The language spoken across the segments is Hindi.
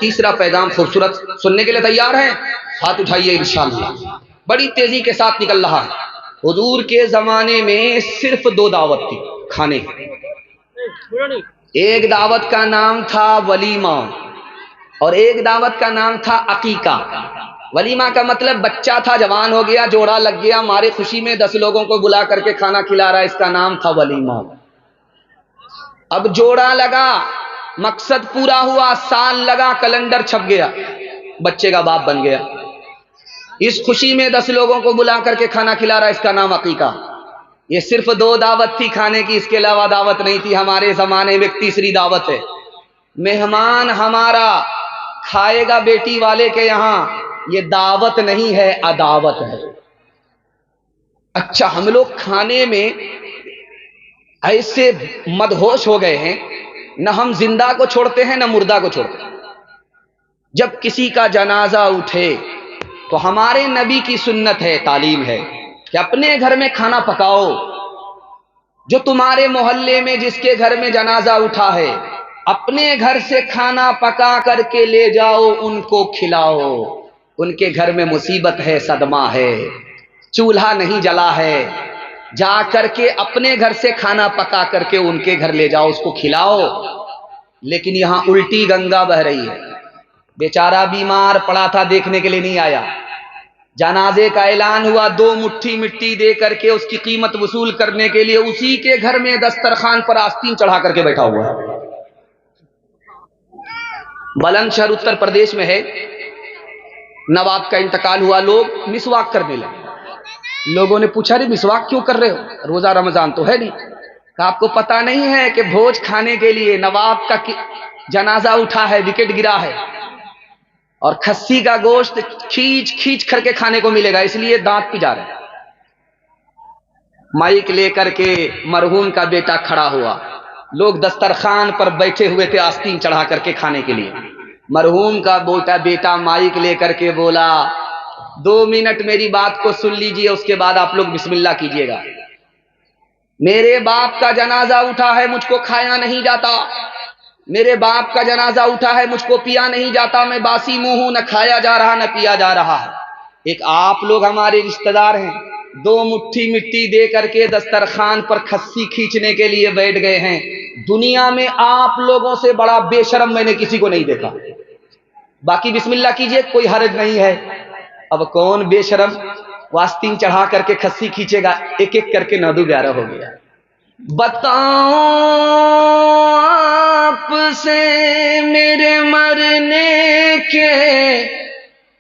तीसरा पैगाम खूबसूरत सुनने के लिए तैयार हैं? हाथ उठाइए इंशाअल्लाह। बड़ी तेजी के साथ निकल रहा है। हुजूर के जमाने में सिर्फ दो दावत थी खाने की। एक दावत का नाम था वलीमा और एक दावत का नाम था अकीका। वलीमा का मतलब बच्चा था, जवान हो गया, जोड़ा लग गया, हमारे खुशी में 10 लोगों को बुला करके खाना खिला रहा है, इसका नाम था वलीमा। अब जोड़ा लगा, मकसद पूरा हुआ, साल लगा, कैलेंडर छप गया, बच्चे का बाप बन गया। इस खुशी में 10 लोगों को बुला करके खाना खिला रहा है, इसका नाम अकीका। ये सिर्फ 2 दावत थी खाने की, इसके अलावा दावत नहीं थी। हमारे जमाने में एक तीसरी दावत है, मेहमान हमारा खाएगा बेटी वाले के यहां, ये दावत नहीं है, अदावत है। अच्छा, हम लोग खाने में ऐसे मदहोश हो गए हैं, न हम जिंदा को छोड़ते हैं न मुर्दा को छोड़ते हैं। जब किसी का जनाजा उठे तो हमारे नबी की सुन्नत है, तालीम है कि अपने घर में खाना पकाओ। जो तुम्हारे मोहल्ले में जिसके घर में जनाजा उठा है, अपने घर से खाना पका करके ले जाओ, उनको खिलाओ। उनके घर में मुसीबत है, सदमा है, चूल्हा नहीं जला है, जा करके अपने घर से खाना पका करके उनके घर ले जाओ, उसको खिलाओ। लेकिन यहां उल्टी गंगा बह रही है। बेचारा बीमार पड़ा था, देखने के लिए नहीं आया। जनाजे का ऐलान हुआ, 2 मुट्ठी मिट्टी दे करके उसकी कीमत वसूल करने के लिए उसी के घर में दस्तरखान पर आस्तीन चढ़ा करके बैठा हुआ है। बुलंदशहर उत्तर प्रदेश में है, नवाब का इंतकाल हुआ, लोग मिसवाक करने लगे। लोगों ने पूछा, रे मिसवाक क्यों कर रहे हो, रोजा रमजान तो है नहीं? कहा, आपको पता नहीं है कि भोज खाने के लिए नवाब का जनाजा उठा है, विकेट गिरा है, और खस्सी का गोश्त खींच खींच करके खाने को मिलेगा, इसलिए दांत पिजा रहे। माइक लेकर के मरहूम का बेटा खड़ा हुआ, लोग दस्तरखान पर बैठे हुए थे आस्तीन चढ़ा करके खाने के लिए। मरहूम का बेटा माइक लेकर के बोला, 2 मिनट मेरी बात को सुन लीजिए, उसके बाद आप लोग बिस्मिल्लाह कीजिएगा। मेरे बाप का जनाजा उठा है, मुझको खाया नहीं जाता। मेरे बाप का जनाजा उठा है, मुझको पिया नहीं जाता। मैं बासी मुंह हूं, न खाया जा रहा न पिया जा रहा है। एक आप लोग हमारे रिश्तेदार हैं, 2 मुट्ठी मिट्टी दे करके दस्तरखान पर खस्सी खींचने के लिए बैठ गए हैं। दुनिया में आप लोगों से बड़ा बेशरम मैंने किसी को नहीं देखा। बाकी बिस्मिल्लाह कीजिए, कोई हर्ज नहीं है। अब कौन बेशरम वास्तीन चढ़ा करके खस्सी खींचेगा? एक एक करके 9-11 हो गया। बताओ आपसे मेरे मरने के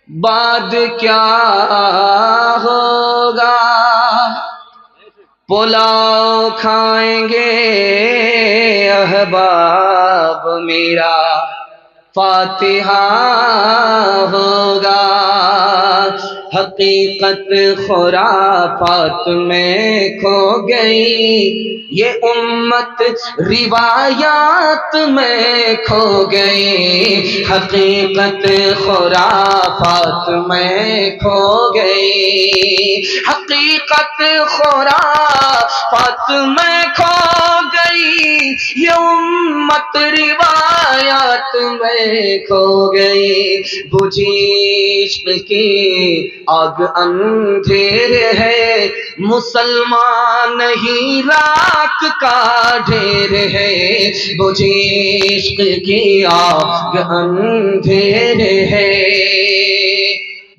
बाद क्या होगा? पुलाव खाएंगे अहबाब, मेरा फातिहा होगा। हकीकत खुराफात में खो गई, ये उम्मत रिवायात में खो गई। हकीकत खुराफात में खो गई, हकीकत खुराफात में खो गई, ये उम्मत रिवायात में खो गई। बुझी इश्क की आग अंधेर है, मुसलमान नहीं राख का ढेर है। बुझी इश्क की आग अंधेर है,